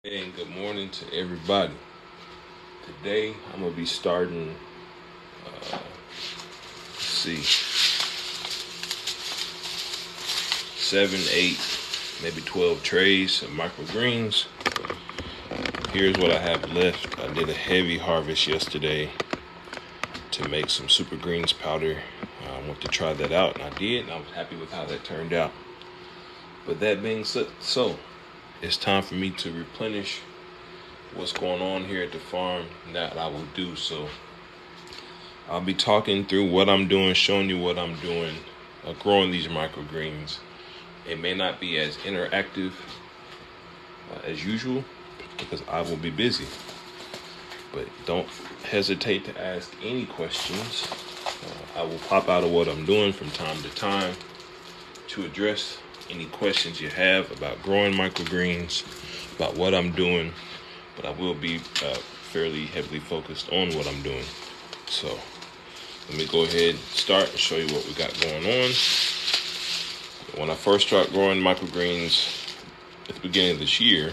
And good morning to everybody. Today I'm gonna be starting. Let's see, 7, 8, maybe 12 trays of microgreens. Here's what I have left. I did a heavy harvest yesterday to make some super greens powder. I want to try that out, and I did. And I was happy with how that turned out. But that being so, it's time for me to replenish what's going on here at the farm. That I will do so. I'll be talking through what I'm doing, showing you what I'm doing, growing these microgreens. It may not be as interactive as usual because I will be busy. But don't hesitate to ask any questions. I will pop out of what I'm doing from time to time to address any questions you have about growing microgreens, about what I'm doing. But I will be fairly heavily focused on what I'm doing. So let me go ahead and start and show you what we got going on. When I first started growing microgreens at the beginning of this year,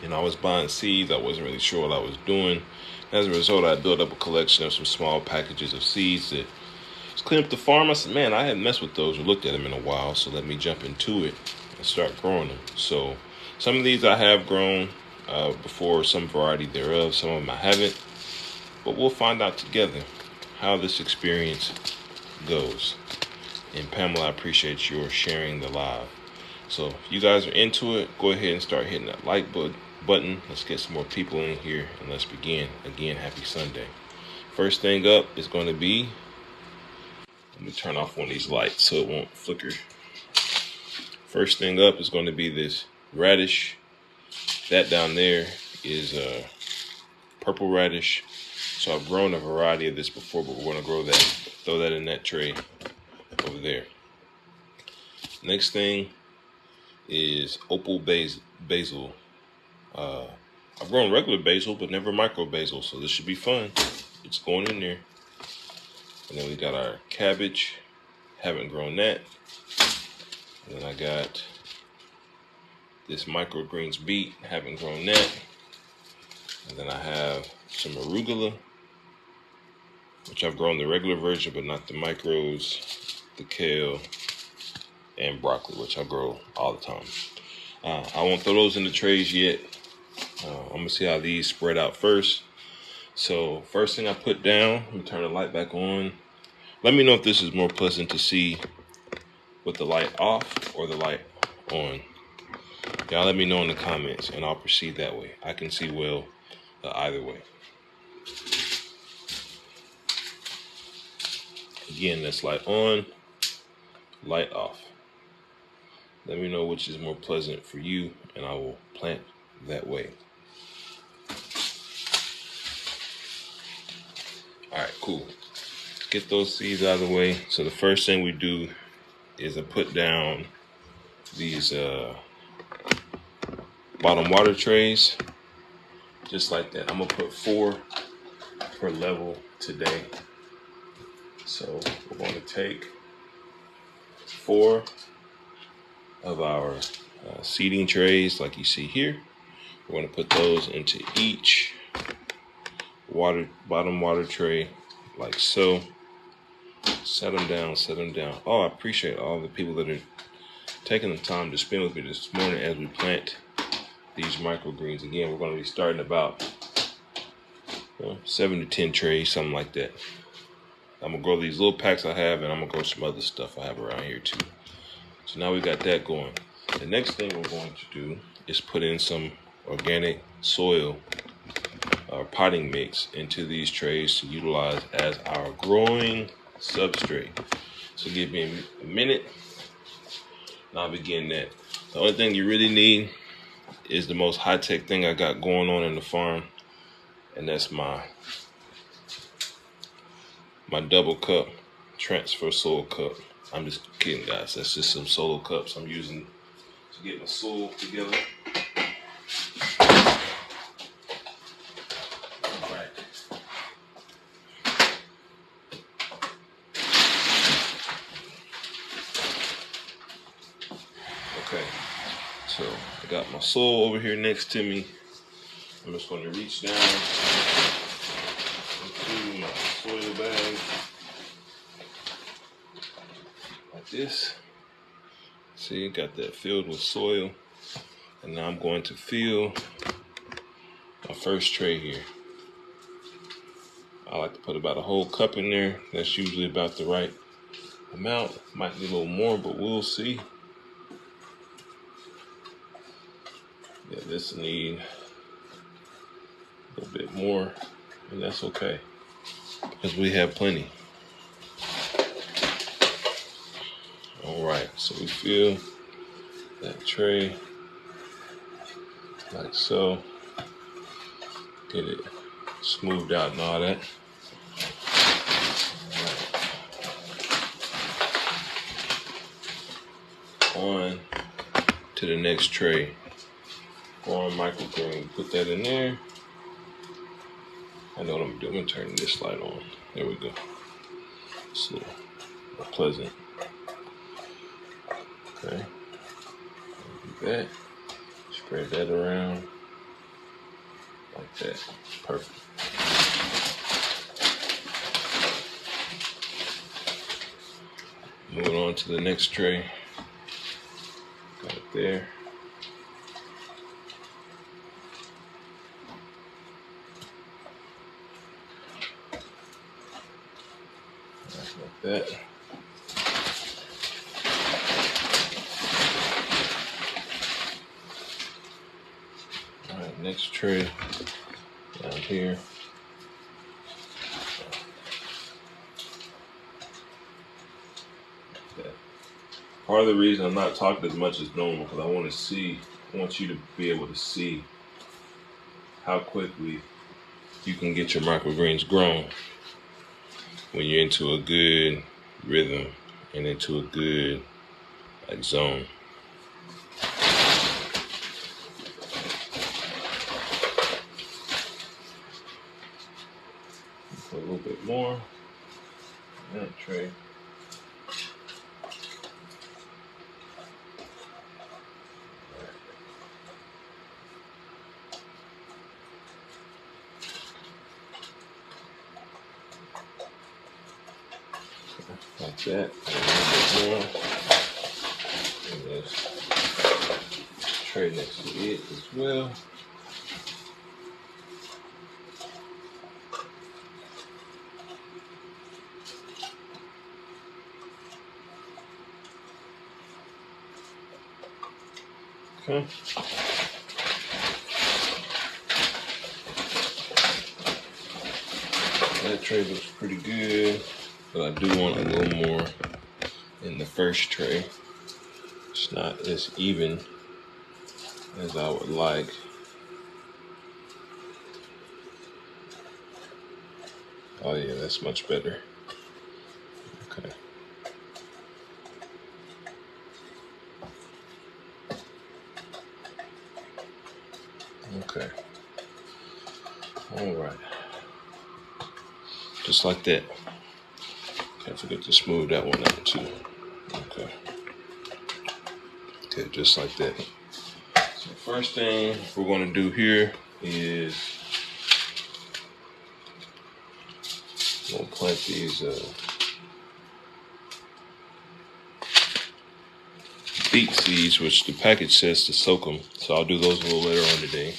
I was buying seeds. I wasn't really sure what I was doing. As a result, I built up a collection of some small packages of seeds that was cleaning up the farm. I said, man, I hadn't messed with those or looked at them in a while, so let me jump into it and start growing them. So some of these I have grown before, some variety thereof. Some of them I haven't. But we'll find out together how this experience goes. And Pamela, I appreciate your sharing the live. So if you guys are into it, go ahead and start hitting that like button. Let's get some more people in here and let's begin. Again, happy Sunday. First thing up is going to be, let me turn off one of these lights so it won't flicker. First thing up is going to be this radish. That down there is purple radish. So I've grown a variety of this before, but we're going to throw that in that tray over there. Next thing is opal basil. I've grown regular basil, but never micro basil, so this should be fun. It's going in there. And then we got our cabbage. Haven't grown that. And then I got this microgreens beet. Haven't grown that. And then I have some arugula, which I've grown the regular version, but not the micros, the kale, and broccoli, which I grow all the time. I won't throw those in the trays yet. I'm going to see how these spread out first. So first thing I put down, let me turn the light back on. Let me know if this is more pleasant to see with the light off or the light on. Y'all let me know in the comments and I'll proceed that way. I can see well either way. Again, that's light on, light off. Let me know which is more pleasant for you and I will plant that way. All right, cool. Get those seeds out of the way. So the first thing we do is I put down these bottom water trays, just like that. I'm gonna put 4 per level today. So we're going to take 4 of our seeding trays, like you see here. We're going to put those into each bottom water tray, like so. Set them down. Oh, I appreciate all the people that are taking the time to spend with me this morning as we plant these microgreens. Again, we're going to be starting about 7 to 10 trays, something like that. I'm going to grow these little packs I have, and I'm going to grow some other stuff I have around here too. So now we got that going. The next thing we're going to do is put in some organic soil or potting mix into these trays to utilize as our growing substrate. So give me a minute and I'll begin that. The only thing you really need is the most high-tech thing I got going on in the farm, and that's my double cup transfer soil cup. I'm just kidding, guys. That's just some solo cups I'm using to get my soil together. All right. Okay. So I got my soil over here next to me. I'm just going to reach down into my soil bag like this. See, got that filled with soil. And now I'm going to fill my first tray here. I like to put about a whole cup in there. That's usually about the right amount. Might need a little more, but we'll see. Yeah, this will need a little bit more, and that's okay, because we have plenty. All right, so we fill that tray like so. Get it smoothed out and all that. On to the next tray. Go on microgreen, put that in there. I know what I'm doing. I'm gonna turn this light on. There we go. It's a little more pleasant. Okay. Do that. Spread that around like that. Perfect. Moving on to the next tray. Got it there. Like that. Alright, next tray down here. Like that. Part of the reason I'm not talking as much as normal because I want you to be able to see how quickly you can get your microgreens grown when you're into a good rhythm and into a good zone. Put a little bit more in that tray. Like that, and a little bit more. And this tray next to it as well. Okay. That tray looks pretty good. But I do want a little more in the first tray. It's not as even as I would like. Oh yeah, that's much better. Okay. Okay. All right. Just like that. Can't forget to smooth that one out too. Okay. Okay, just like that. So first thing we're going to do here is we'll plant these beet seeds, which the package says to soak them. So I'll do those a little later on today.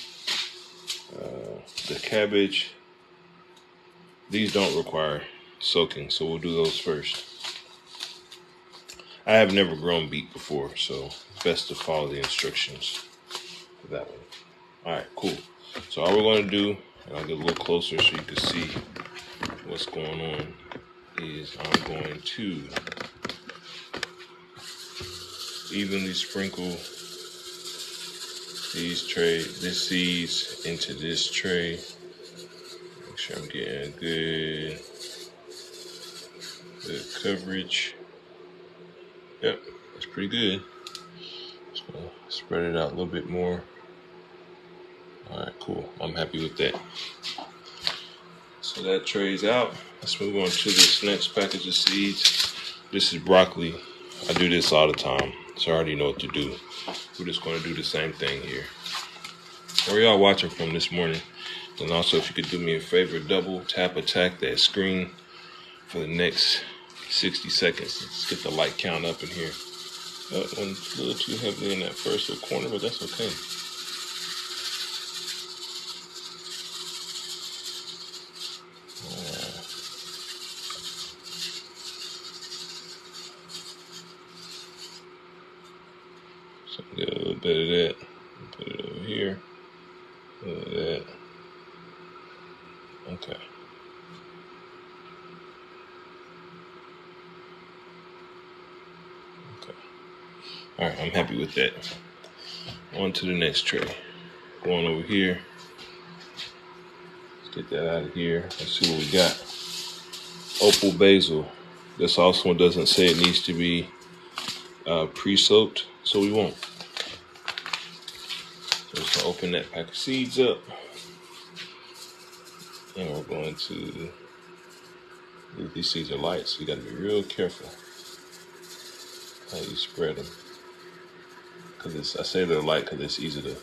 The cabbage, these don't require soaking, so we'll do those first. I have never grown beet before, so best to follow the instructions for that one. All right, cool. So all we're going to do, and I'll get a little closer so you can see what's going on, is I'm going to evenly sprinkle this seeds into this tray. Make sure I'm getting good coverage. Yep, that's pretty good. Just gonna spread it out a little bit more. All right, cool. I'm happy with that. So that tray's out. Let's move on to this next package of seeds. This is broccoli. I do this all the time, so I already know what to do. we're just going to do the same thing here. Where y'all watching from this morning? And also, if you could do me a favor, double tap attack that screen for the next 60 seconds. Let's get the light count up in here. That one's a little too heavily in that first little corner, but that's okay. So get a little bit of that. Put it over here. A little of that. Okay. Okay. All right, I'm happy with that. On to the next tray. Going over here. Let's get that out of here. Let's see what we got. Opal basil. This also one doesn't say it needs to be pre-soaked, so we won't. So just gonna open that pack of seeds up, and we're going to. These seeds are light, so you got to be real careful how you spread them. Because I say they're light because it's easy to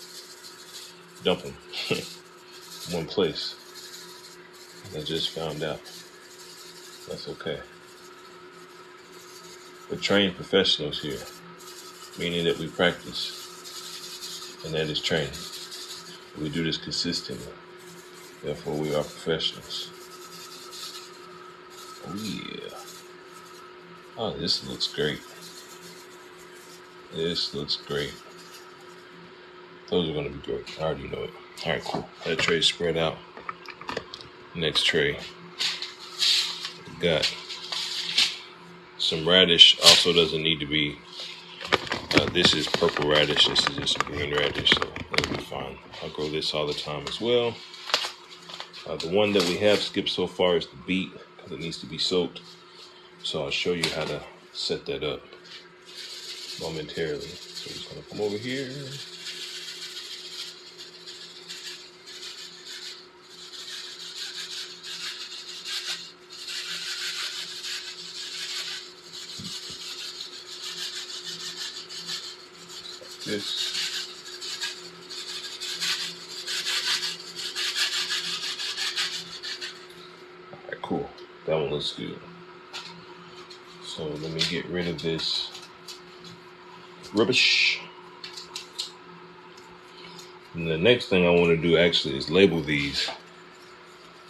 dump them in one place. And I just found out. That's okay. We're trained professionals here, meaning that we practice, and that is training. We do this consistently. Therefore, we are professionals. Oh yeah. Oh, this looks great. This looks great. Those are going to be great. I already know it. All right, cool. That tray's spread out. Next tray. We got some radish. Also doesn't need to be. This is purple radish. This is just green radish, so it'll be fine. I'll grow this all the time as well. The one that we have skipped so far is the beet because it needs to be soaked. So I'll show you how to set that up momentarily. So we're just going to come over here. Like this. Alright, cool. That one looks good. So let me get rid of this rubbish. And the next thing I want to do actually is label these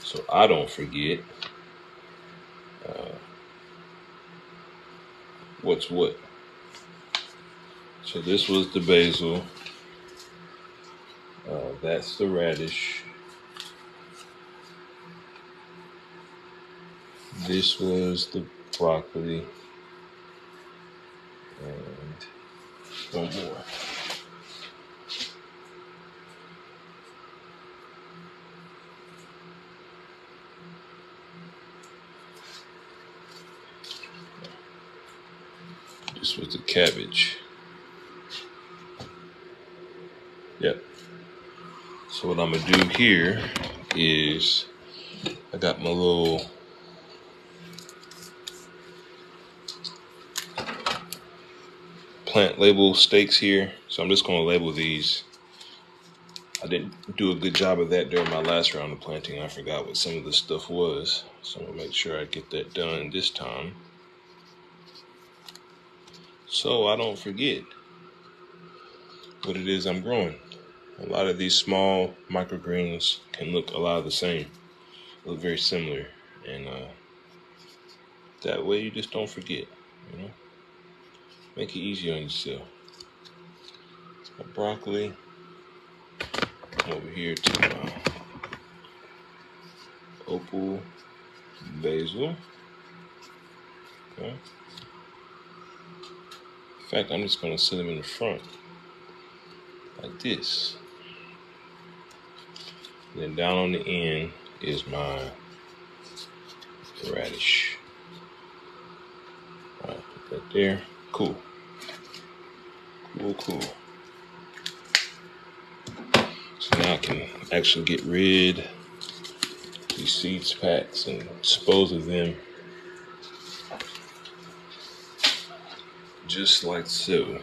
so I don't forget what's what. So this was the basil. That's the radish. This was the broccoli. And one more. This was the cabbage. Yep. So what I'm gonna do here is I got my little plant label stakes here. So I'm just gonna label these. I didn't do a good job of that during my last round of planting. I forgot what some of this stuff was. So I'm gonna make sure I get that done this time, so I don't forget what it is I'm growing. A lot of these small microgreens can look a lot of the same, look very similar, and that way you just don't forget, you know. Make it easy on yourself. My broccoli. Come over here to my opal basil. Okay. In fact, I'm just going to set them in the front like this. And then down on the end is my radish. All right, put that there. Cool. Cool. So now I can actually get rid of these seeds packs and dispose of them just like so.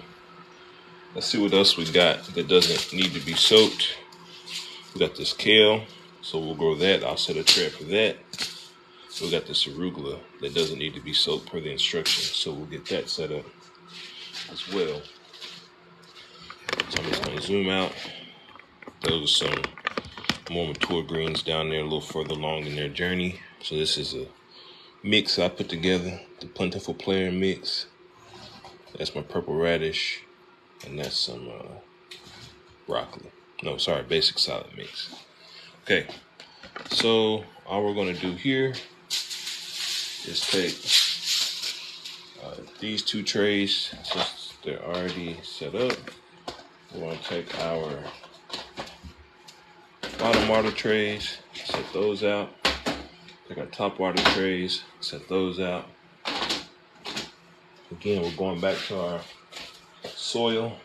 Let's see what else we got that doesn't need to be soaked. We got this kale, so we'll grow that. I'll set a tray for that. We got this arugula that doesn't need to be soaked per the instructions, so we'll get that set up as well. So I'm just going to zoom out. Those are some more mature greens down there a little further along in their journey. So this is a mix I put together, the Plentiful Player mix. That's my purple radish, and that's some broccoli. No, sorry, basic salad mix. Okay, so all we're going to do here is take these two trays, since they're already set up. We're going to take our bottom water trays, set those out. Take our top water trays, set those out. Again, we're going back to our soil,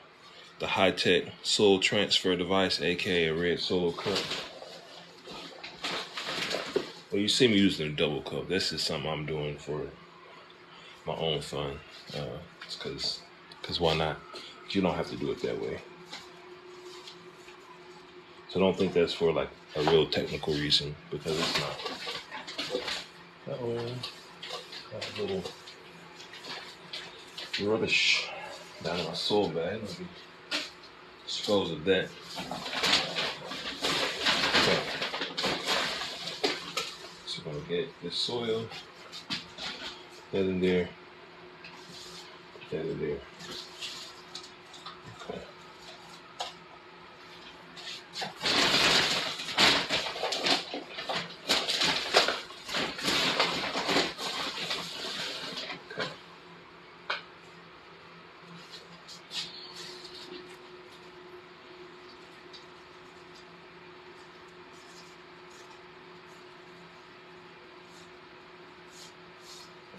the high-tech soil transfer device, aka a red solo cup. Well, you see me using a double cup. This is something I'm doing for my own fun. It's because why not? You don't have to do it that way. So don't think that's for like a real technical reason, because it's not. Uh-oh. Got a little rubbish down in my soil bag. Let me dispose of that. Okay. So we're gonna get this soil, put that in there, put that in there. Okay.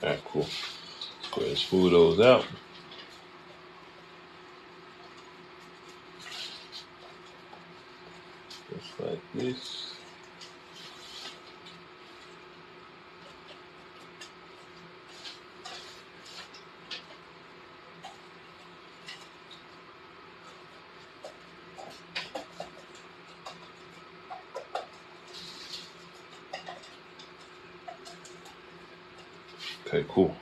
All right, cool. Let's go ahead and smooth those out. Just like this. Okay, cool.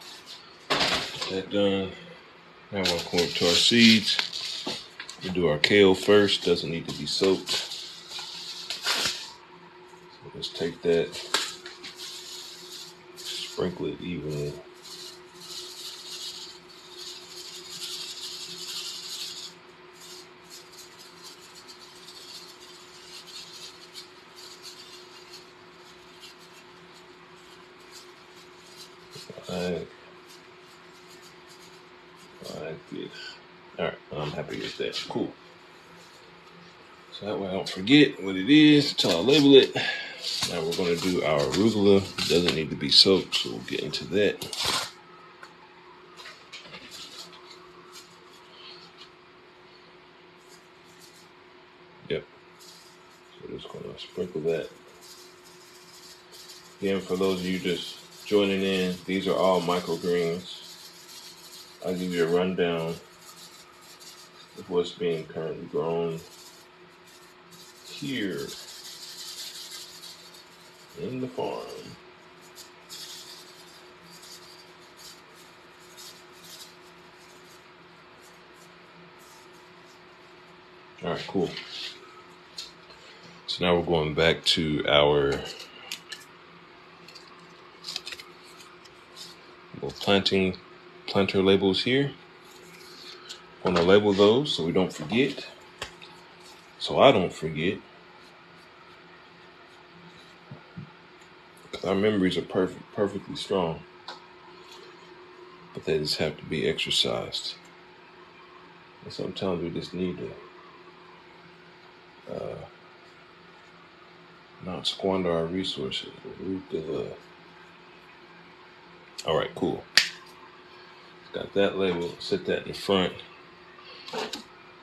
Get that done. Now we're going to come up to our seeds. We'll do our kale first. Doesn't need to be soaked. So let's take that, sprinkle it evenly. Like this. Alright, I'm happy with that. Cool. So that way I don't forget what it is until I label it. Now we're going to do our arugula. It doesn't need to be soaked, so we'll get into that. Yep. So we're just going to sprinkle that. Again, for those of you just joining in, these are all microgreens. I'll give you a rundown of what's being currently grown here in the farm. All right, cool. So now we're going back to our little planter labels here. I'm gonna label those so we don't forget. So I don't forget. Because our memories are perfectly strong. But they just have to be exercised. And sometimes we just need to not squander our resources. All right, cool. Got that label, set that in the front.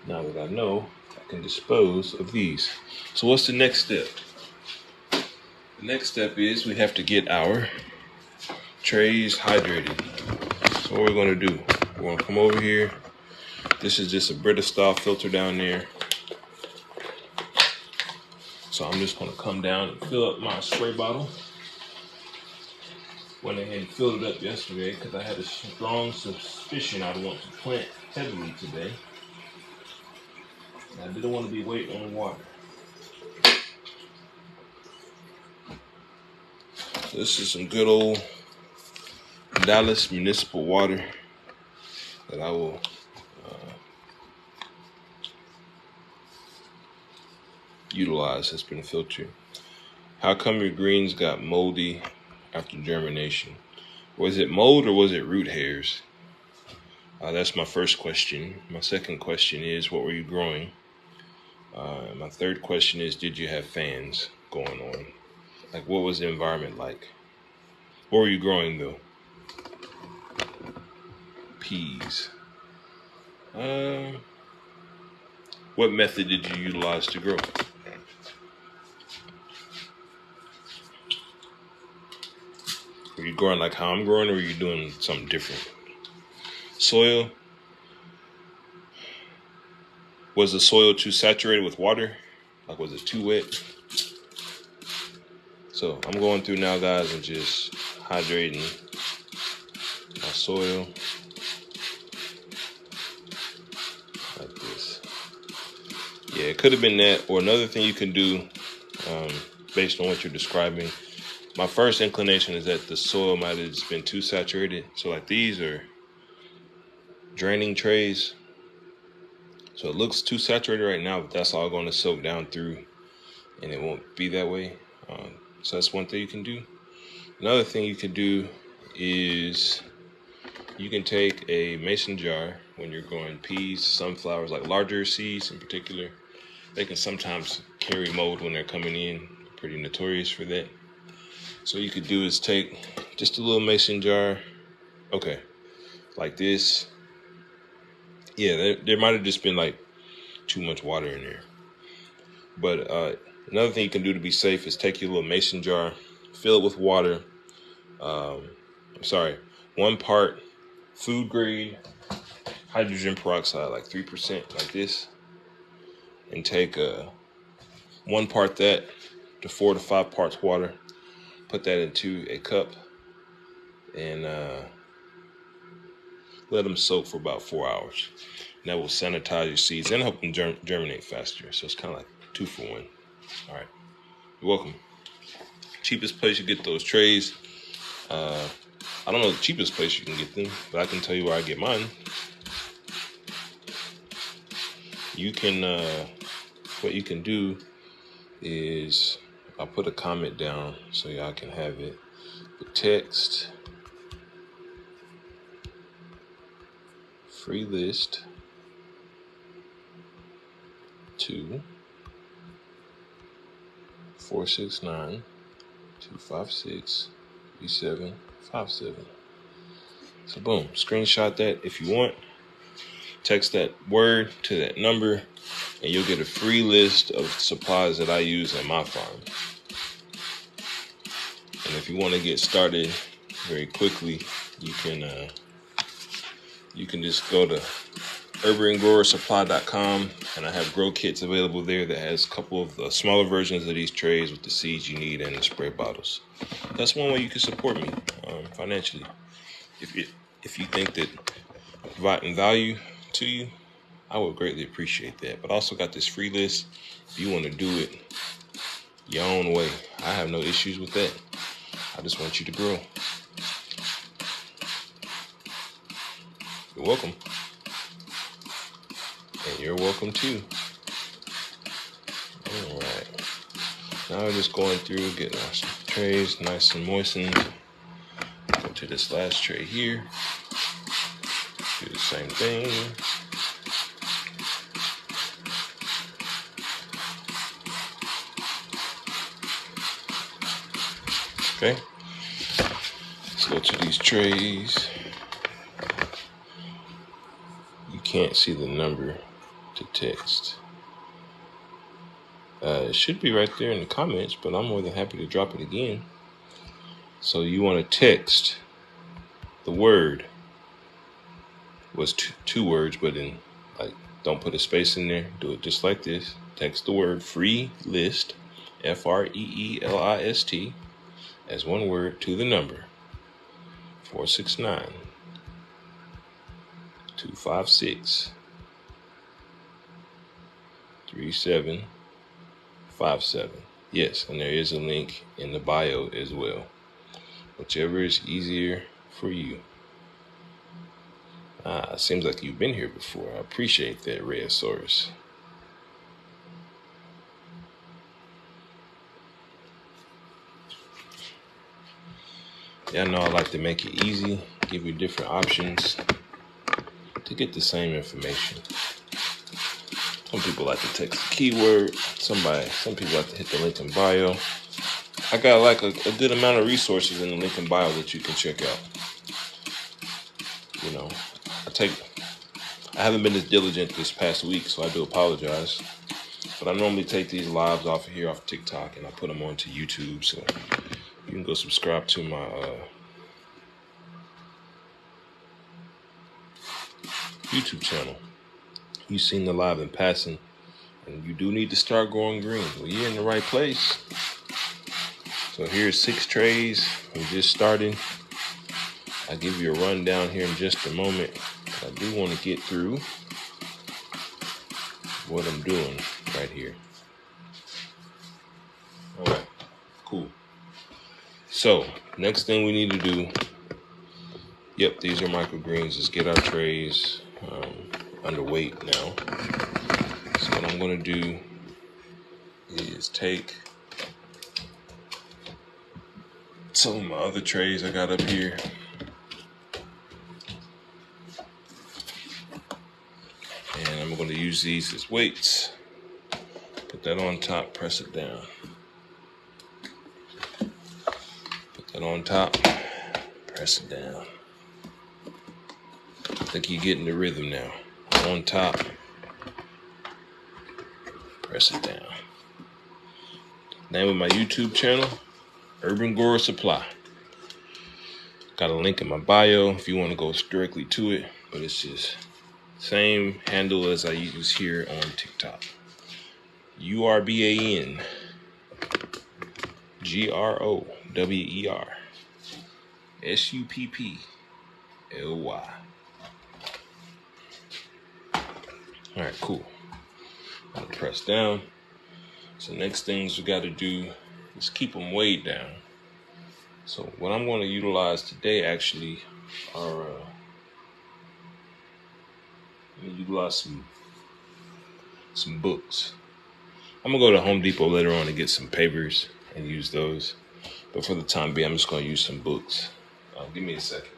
Now that I know, I can dispose of these. So what's the next step? The next step is we have to get our trays hydrated. So what we're gonna do, we're gonna come over here, This is just a Brita style filter down there. So I'm just gonna come down and fill up my spray bottle. Went ahead and filled it up yesterday because I had a strong suspicion I'd want to plant heavily today. And I didn't want to be waiting on water. So this is some good old Dallas municipal water that I will utilize. Has been filtered. How come your greens got moldy after germination? Was it mold or was it root hairs? That's my first question. My second question is, what were you growing? My third question is, did you have fans going on? Like, what was the environment like? What were you growing though? Peas. What method did you utilize to grow? Were you growing like how I'm growing, or were you doing something different? Soil. Was the soil too saturated with water? Like, was it too wet? So I'm going through now, guys, and just hydrating my soil like this. Yeah, it could have been that, or another thing you can do based on what you're describing. My first inclination is that the soil might have just been too saturated. So like, these are draining trays. So it looks too saturated right now, but that's all going to soak down through and it won't be that way. So that's one thing you can do. Another thing you can do is you can take a mason jar when you're growing peas, sunflowers, like larger seeds in particular. They can sometimes carry mold when they're coming in. Pretty notorious for that. So you could do is take just a little mason jar. Okay, like this. Yeah, there might have just been like too much water in there. But another thing you can do to be safe is take your little mason jar, fill it with water. 1 part food grade hydrogen peroxide, like 3%, like this, and take 1 part that to 4 to 5 parts water. Put that into a cup and let them soak for about 4 hours. And that will sanitize your seeds and help them germinate faster. So it's kind of like 2 for 1. All right, you're welcome. Cheapest place you get those trays. I don't know the cheapest place you can get them, but I can tell you where I get mine. You can, what you can do is, I'll put a comment down so y'all can have it. But text free list to 469-256-3757. So boom, screenshot that if you want. Text that word to that number, and you'll get a free list of supplies that I use at my farm. And if you want to get started very quickly, you can just go to urbangrowersupply.com, and I have grow kits available there that has a couple of the smaller versions of these trays with the seeds you need and the spray bottles. That's one way you can support me financially. If you think that providing value to you, I would greatly appreciate that. But I also got this free list if you want to do it your own way. I have no issues with that. I just want you to grow. You're welcome. And you're welcome too. All right. Now we're just going through, getting our trays nice and moistened. Go to this last tray here. Do the same thing. Okay. Let's go to these trays. You can't see the number to text. It should be right there in the comments, but I'm more than happy to drop it again. So you want to text the word, was two words, but in Like, don't put a space in there. Do it just like this. Text the word free list, FREELIST, as one word to the number 469-256-3757. Yes, and there is a link in the bio as well. Whichever is easier for you. Seems like you've been here before. I appreciate that, Rheosaurus. Yeah, I know I like to make it easy, give you different options to get the same information. Some people like to text a keyword. Some people like to hit the link in bio. I got like a good amount of resources in the link in bio that you can check out. You know, I haven't been as diligent this past week, so I do apologize. But I normally take these lives off of here, off TikTok, and I put them onto YouTube. So you can go subscribe to my YouTube channel. You've seen the live in passing, and you do need to start growing greens. Well, you're in the right place. So here's 6 trays. I'm just starting. I'll give you a rundown here in just a moment. I do want to get through what I'm doing right here. All right, cool. So next thing we need to do, yep, these are microgreens, is get our trays underweight now. So what I'm going to do is take some of my other trays I got up here. And I'm going to use these as weights. Put that on top, press it down. Put that on top, press it down. I think you're getting the rhythm now. On top, press it down. Name of my YouTube channel, Urban Grower Supply. Got a link in my bio if you want to go directly to it, but it's just same handle as I use here on TikTok. URBAN GROWER SUPPLY. All right, cool. I'm gonna press down. So next things we got to do is keep them weighed down. So what I'm going to utilize today actually are I'm gonna utilize some books. I'm gonna go to Home Depot later on to get some papers and use those. But for the time being, I'm just gonna use some books. Give me a second.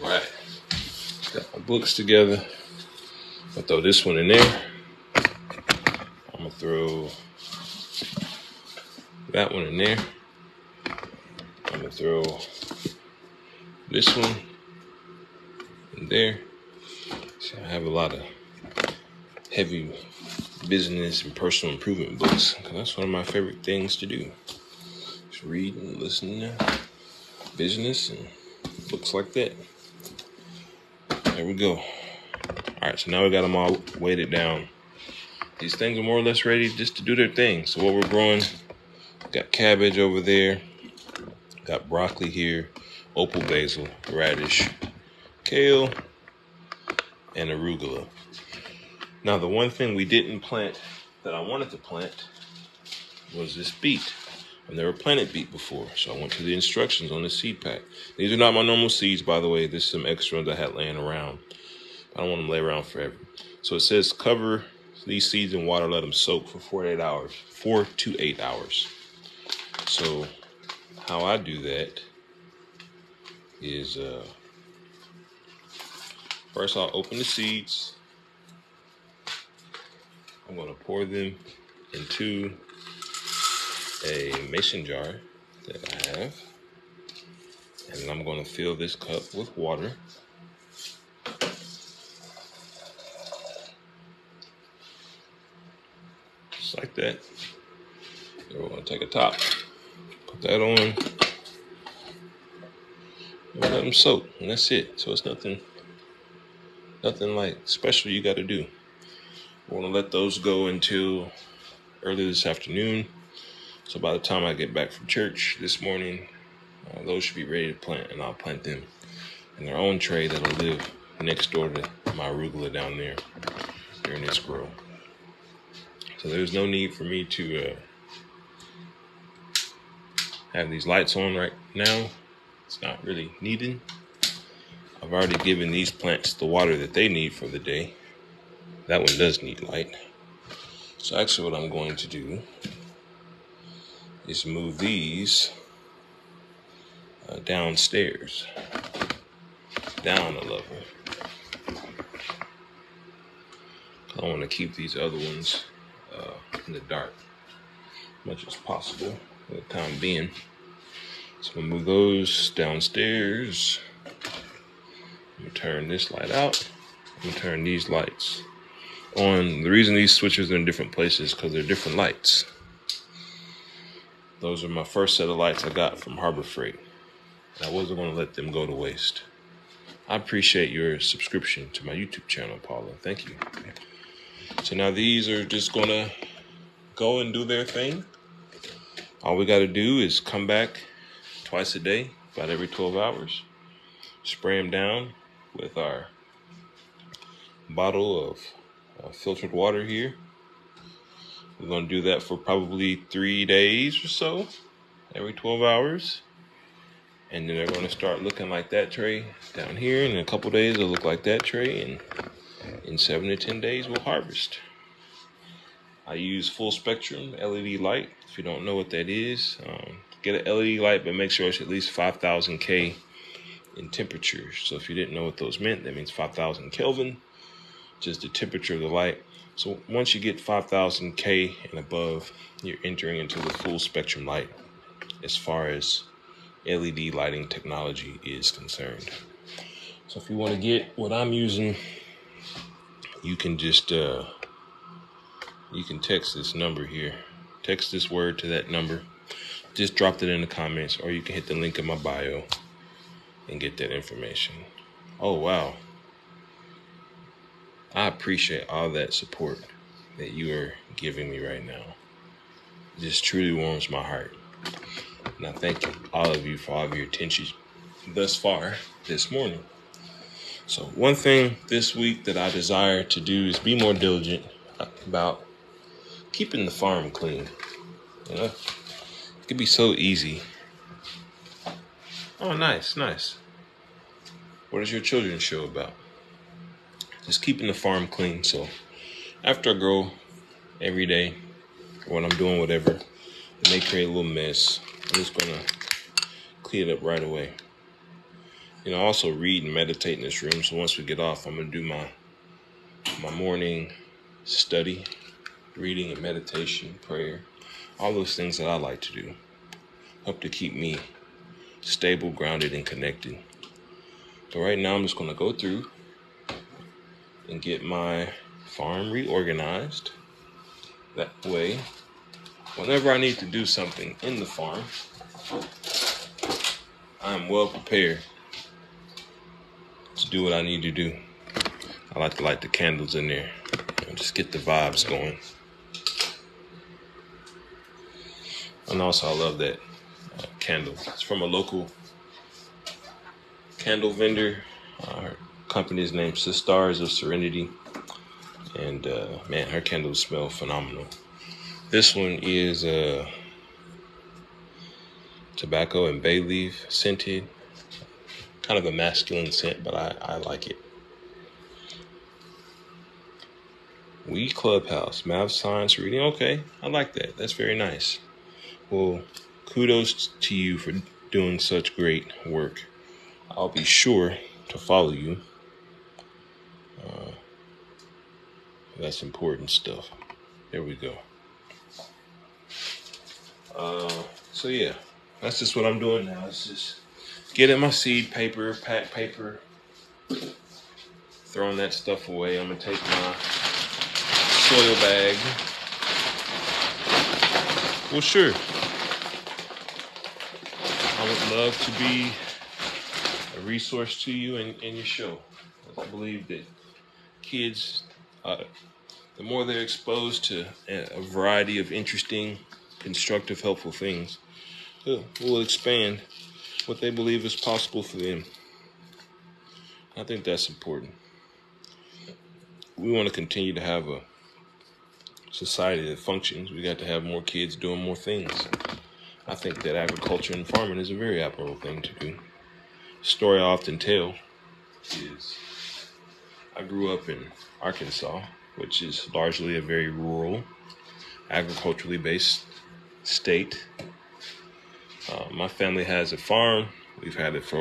All right, got my books together. I'll throw this one in there. I'm gonna throw that one in there. I'm gonna throw this one in there. So I have a lot of heavy business and personal improvement books, because that's one of my favorite things to do. Just read and listen to business and books like that. There we go. All right, so now we got them all weighted down. These things are more or less ready just to do their thing. So what we're growing, got cabbage over there, got broccoli here, opal basil, radish, kale, and arugula. Now the one thing we didn't plant that I wanted to plant was this beet. I've never planted beet before, so I went to the instructions on the seed pack. These are not my normal seeds, by the way. This is some extra ones I had laying around. I don't want them to lay around forever. So it says cover these seeds in water, let them soak for 4 to 8 hours. So how I do that is first I'll open the seeds. I'm going to pour them into a mason jar that I have. And I'm going to fill this cup with water. Just like that. Then we're going to take a top, put that on, and let them soak. And that's it. So it's nothing like special you got to do. We're going to let those go until early this afternoon. So by the time I get back from church this morning, those should be ready to plant, and I'll plant them in their own tray that'll live next door to my arugula down there during this grow. So there's no need for me to have these lights on right now. It's not really needed. I've already given these plants the water that they need for the day. That one does need light. So actually what I'm going to do is move these downstairs, down a level. I want to keep these other ones in the dark as much as possible for the time being. So I'm going to move those downstairs. I'm going to turn this light out. I'm going to turn these lights on. The reason these switches are in different places is because they're different lights. Those are my first set of lights I got from Harbor Freight. I wasn't going to let them go to waste. I appreciate your subscription to my YouTube channel, Paula. Thank you. So now these are just going to go and do their thing. All we got to do is come back twice a day, about every 12 hours. Spray them down with our bottle of filtered water here. We're going to do that for probably 3 days or so, every 12 hours. And then they're going to start looking like that tray down here. And in a couple days, they'll look like that tray. And in 7 to 10 days, we'll harvest. I use full spectrum LED light. If you don't know what that is, get an LED light, but make sure it's at least 5,000 K in temperature. So if you didn't know what those meant, that means 5,000 Kelvin, just the temperature of the light. So once you get 5,000 K and above, you're entering into the full spectrum light as far as LED lighting technology is concerned. So if you want to get what I'm using, you can just you can text this number here. Text this word to that number. Just drop it in the comments, or you can hit the link in my bio and get that information. Oh, wow. I appreciate all that support that you are giving me right now. It just truly warms my heart. And I thank all of you for all of your attention thus far this morning. So one thing this week that I desire to do is be more diligent about keeping the farm clean. You know, it could be so easy. Oh, nice. What is your children's show about? Just keeping the farm clean. So after I grow every day, when I'm doing whatever, it may create a little mess. I'm just going to clean it up right away. You know, I also read and meditate in this room. So once we get off, I'm going to do my morning study, reading and meditation, prayer, all those things that I like to do. Help to keep me stable, grounded, and connected. So right now I'm just going to go through and get my farm reorganized. That way, whenever I need to do something in the farm, I'm well prepared to do what I need to do. I like to light the candles in there and just get the vibes going. And also I love that candle. It's from a local candle vendor. Her company's named Sistars of Serenity. And man, her candles smell phenomenal. This one is tobacco and bay leaf scented. Kind of a masculine scent, but I like it. We Clubhouse, math, science, reading. Okay, I like that. That's very nice. We'll kudos to you for doing such great work. I'll be sure to follow you. That's important stuff. There we go. So yeah, that's just what I'm doing now. It's just getting my seed paper, pack paper, throwing that stuff away. I'm gonna take my soil bag. Well, sure. I would love to be a resource to you and your show. I believe that kids, the more they're exposed to a variety of interesting, constructive, helpful things, will expand what they believe is possible for them. I think that's important. We want to continue to have a society that functions. We got to have more kids doing more things. I think that agriculture and farming is a very admirable thing to do. The story I often tell is I grew up in Arkansas, which is largely a very rural, agriculturally based state. My family has a farm. We've had it for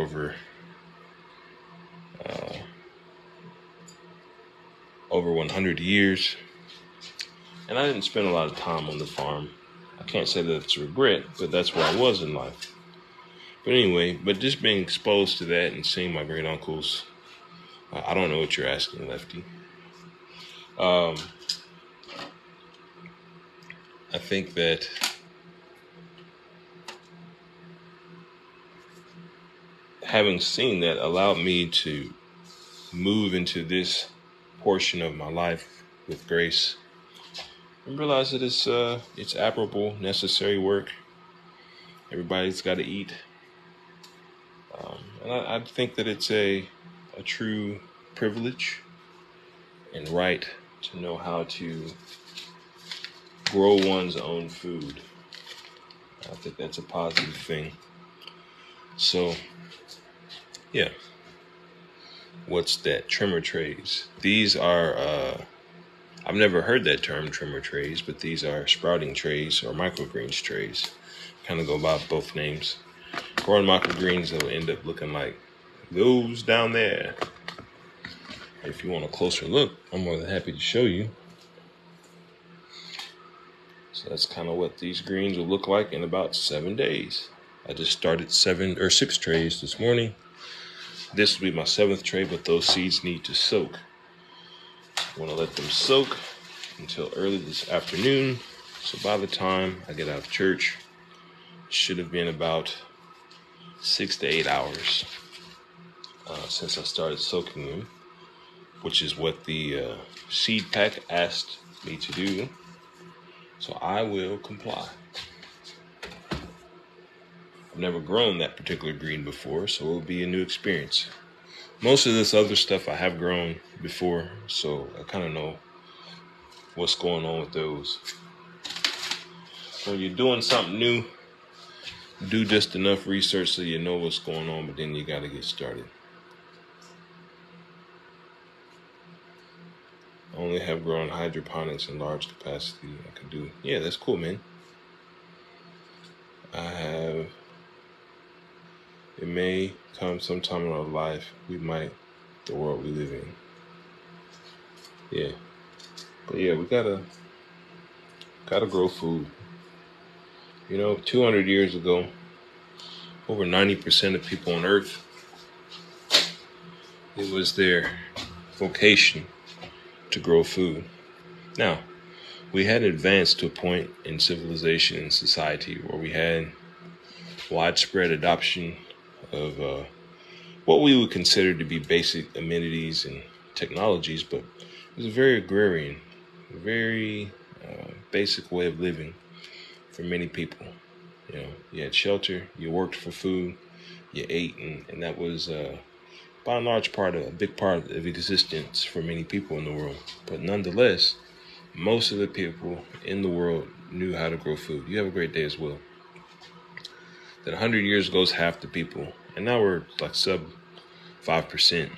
over 100 years. And I didn't spend a lot of time on the farm. I can't say that it's a regret, but that's where I was in life. But anyway, just being exposed to that and seeing my great uncles, I don't know what you're asking, Lefty. I think that having seen that allowed me to move into this portion of my life with grace and realize that it's admirable, necessary work. Everybody's got to eat. And I think that it's a true privilege and right to know how to grow one's own food. I think that's a positive thing. So, yeah. What's that? Trimmer trays. These are, I've never heard that term, trimmer trays, but these are sprouting trays or MicroGreens trays. Kind of go by both names. Growing MicroGreens, they'll end up looking like those down there. If you want a closer look, I'm more than happy to show you. So that's kind of what these greens will look like in about 7 days. I just started 6 trays this morning. This will be my 7th tray, but those seeds need to soak. I want to let them soak until early this afternoon. So by the time I get out of church, it should have been about 6 to 8 hours since I started soaking them, which is what the seed pack asked me to do. So I will comply. I've never grown that particular green before, so it will be a new experience. Most of this other stuff I have grown before, so I kind of know what's going on with those. When you're doing something new, do just enough research so you know what's going on, but then you got to get started. I only have grown hydroponics in large capacity. I could do. Yeah, that's cool, man. It may come sometime in our life, the world we live in. Yeah. But yeah, we gotta grow food. 200 years ago, over 90% of people on Earth, it was their vocation to grow food. Now, we had advanced to a point in civilization and society where we had widespread adoption of what we would consider to be basic amenities and technologies, but it was a very agrarian, very basic way of living for many people. You had shelter, you worked for food, you ate, and that was by and large a big part of existence for many people in the world. But nonetheless, most of the people in the world knew how to grow food. You have a great day as well. That 100 years ago is half the people, and now we're like sub 5%,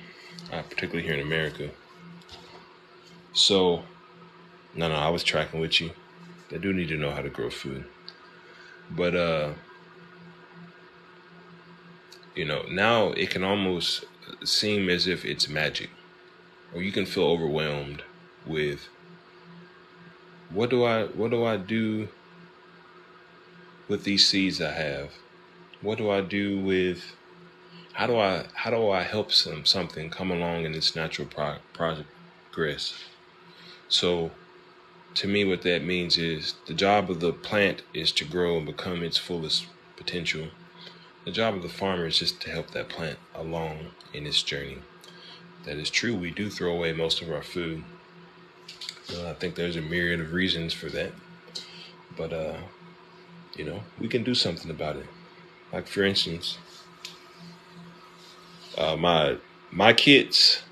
particularly here in America. So, no, I was tracking with you. They do need to know how to grow food. But You know, now it can almost seem as if it's magic, or you can feel overwhelmed with what do I do with these seeds I have? What do I do with how do I help something come along in its natural progress? So to me, what that means is the job of the plant is to grow and become its fullest potential. The job of the farmer is just to help that plant along in its journey. That is true. We do throw away most of our food. I think there's a myriad of reasons for that. But, we can do something about it. Like, for instance, my kits,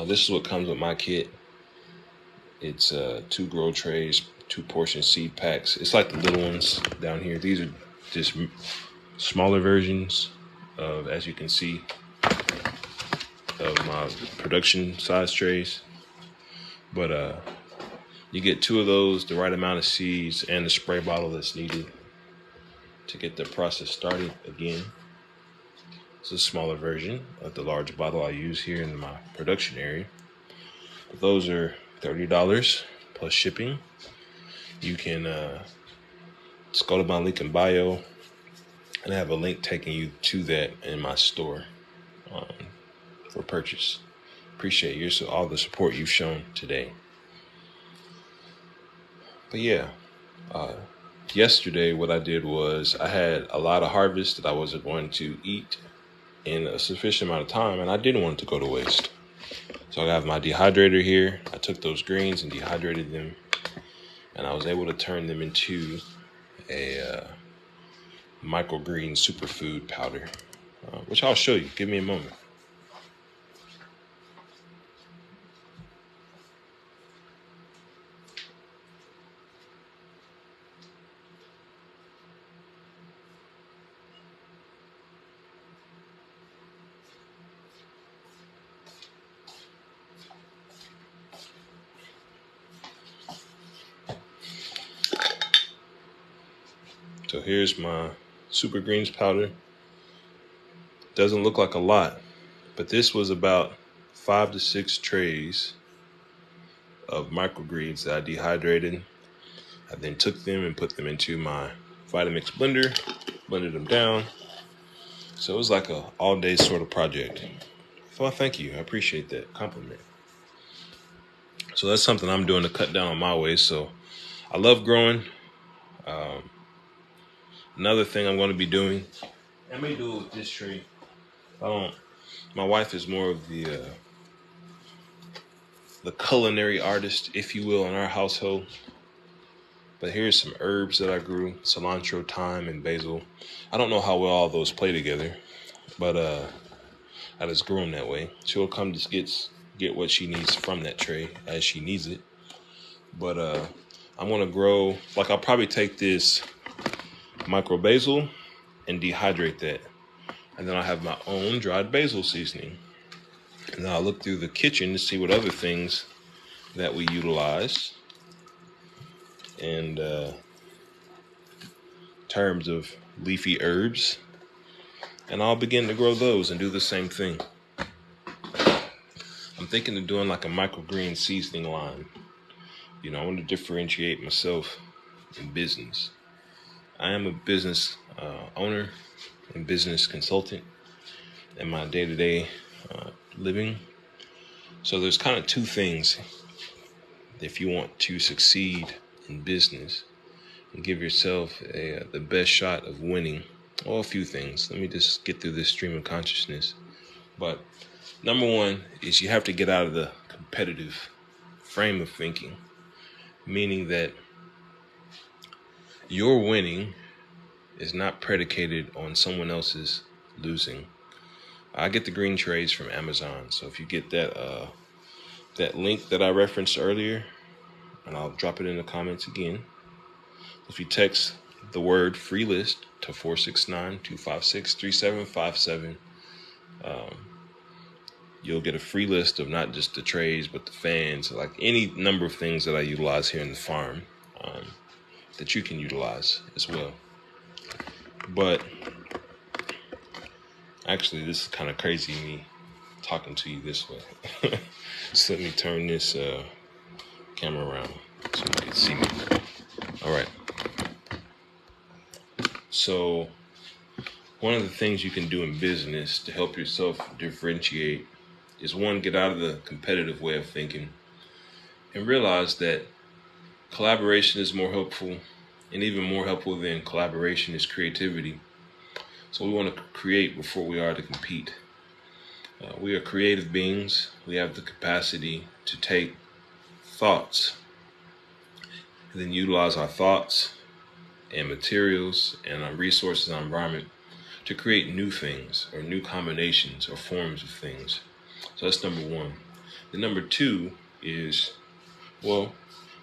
this is what comes with my kit. It's 2 grow trays, 2 portion seed packs. It's like the little ones down here. These are just smaller versions of, as you can see, of my production size trays. But you get 2 of those, the right amount of seeds, and the spray bottle that's needed to get the process started again. It's a smaller version of the large bottle I use here in my production area. Those are $30 plus shipping. You can just go to my link in bio, and I have a link taking you to that in my store for purchase. Appreciate all the support you've shown today. But yeah, yesterday what I did was I had a lot of harvest that I wasn't going to eat in a sufficient amount of time, and I didn't want it to go to waste. So I have my dehydrator here. I took those greens and dehydrated them, and I was able to turn them into a MicroGreens superfood powder, which I'll show you. Give me a moment. So here's my super greens powder. Doesn't look like a lot, but this was about 5 to 6 trays of microgreens that I dehydrated. I then took them and put them into my Vitamix blender, blended them down. So it was like a all-day sort of project. Well, thank you. I appreciate that compliment. So that's something I'm doing to cut down on my waste. So I love growing. Another thing I'm going to be doing, I may do it with this tree. My wife is more of the culinary artist, if you will, in our household. But here's some herbs that I grew: cilantro, thyme, and basil. I don't know how well all those play together, but I just grew them that way. She'll come to get what she needs from that tray as she needs it. But I'm gonna grow, like, I'll probably take this micro basil and dehydrate that, and then I'll have my own dried basil seasoning. And then I'll look through the kitchen to see what other things that we utilize in terms of leafy herbs, and I'll begin to grow those and do the same thing. I'm thinking of doing like a microgreen seasoning line. I want to differentiate myself in business. I am a business owner and business consultant in my day-to-day living. So there's kind of 2 things if you want to succeed in business and give yourself the best shot of winning. Well, a few things. Let me just get through this stream of consciousness. But number 1 is you have to get out of the competitive frame of thinking, meaning that your winning is not predicated on someone else's losing. I get the green trays from Amazon, so if you get that link that I referenced earlier, and I'll drop it in the comments again. If you text the word free list to 469-256-3757, you'll get a free list of not just the trays, but the fans, like any number of things that I utilize here in the farm that you can utilize as well. But Actually, this is kind of crazy, me talking to you this way. So let me turn this camera around so you can see me. All right. So one of the things you can do in business to help yourself differentiate is, one, get out of the competitive way of thinking and realize that collaboration is more helpful, and even more helpful than collaboration is creativity. So we want to create before we are to compete. We are creative beings. We have the capacity to take thoughts and then utilize our thoughts and materials and our resources and our environment to create new things or new combinations or forms of things. So that's number one. The number two is, well,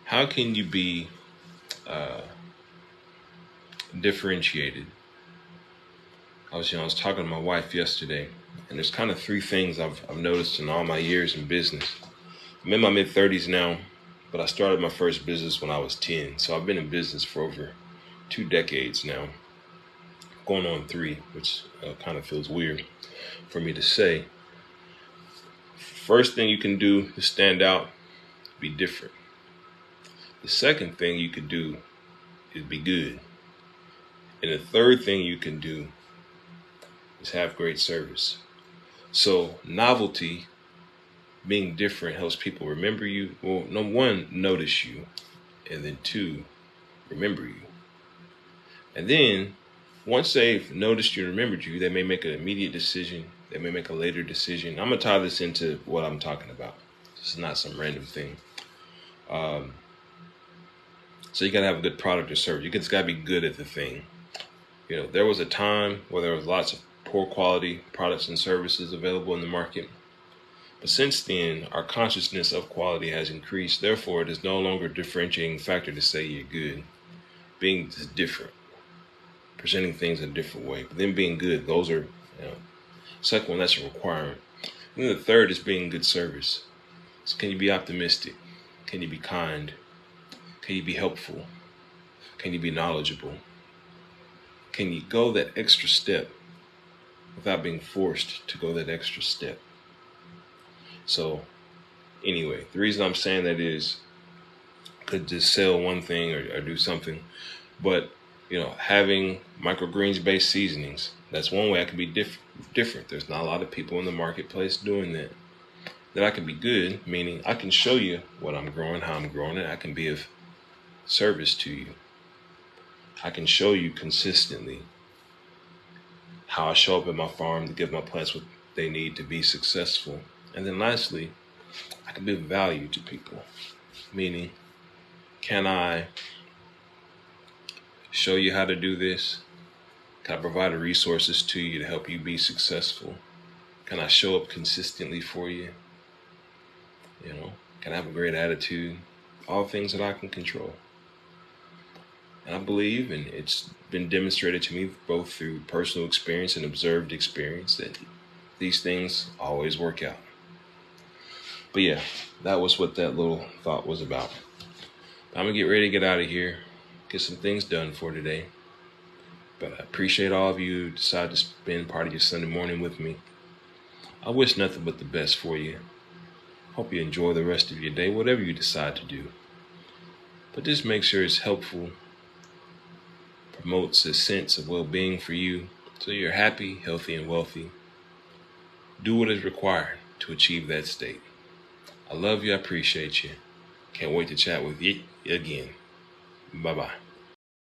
how can you be differentiated? I was talking to my wife yesterday, and there's kind of three things I've noticed in all my years in business. I'm in my mid-30s now, but I started my first business when I was 10. So I've been in business for over 2 decades now, going on 3, which kind of feels weird for me to say. First thing you can do to stand out, be different. The second thing you could do is be good. And the third thing you can do is have great service. So novelty, being different, helps people remember you. Well, number one, notice you. And then 2, remember you. And then once they've noticed you and remembered you, they may make an immediate decision. They may make a later decision. I'm going to tie this into what I'm talking about. This is not some random thing. So you got to have a good product or service. You just got to be good at the thing. There was a time where there was lots of poor quality products and services available in the market. But since then, our consciousness of quality has increased. Therefore, it is no longer a differentiating factor to say you're good. Being different, presenting things in a different way, but then being good, those are, second one, that's a requirement. And then the third is being good service. So can you be optimistic? Can you be kind? Can you be helpful? Can you be knowledgeable? Can you go that extra step without being forced to go that extra step? So anyway, the reason I'm saying that is, could just sell one thing or do something, but having microgreens based seasonings, that's one way I can be different. There's not a lot of people in the marketplace doing that. That I can be good, meaning I can show you what I'm growing, how I'm growing it. I can be of service to you. I can show you consistently how I show up at my farm to give my plants what they need to be successful. And then lastly, I can be of value to people, meaning, can I show you how to do this? Can I provide the resources to you to help you be successful? Can I show up consistently for you? Can I have a great attitude? All things that I can control. And I believe, and it's been demonstrated to me both through personal experience and observed experience, that these things always work out. But yeah, that was what that little thought was about. I'm going to get ready to get out of here, get some things done for today. But I appreciate all of you who decide to spend part of your Sunday morning with me. I wish nothing but the best for you. Hope you enjoy the rest of your day, whatever you decide to do. But just make sure it's helpful, promotes a sense of well-being for you, so you're happy, healthy, and wealthy. Do what is required to achieve that state. I love you. I appreciate you. Can't wait to chat with you again. Bye-bye.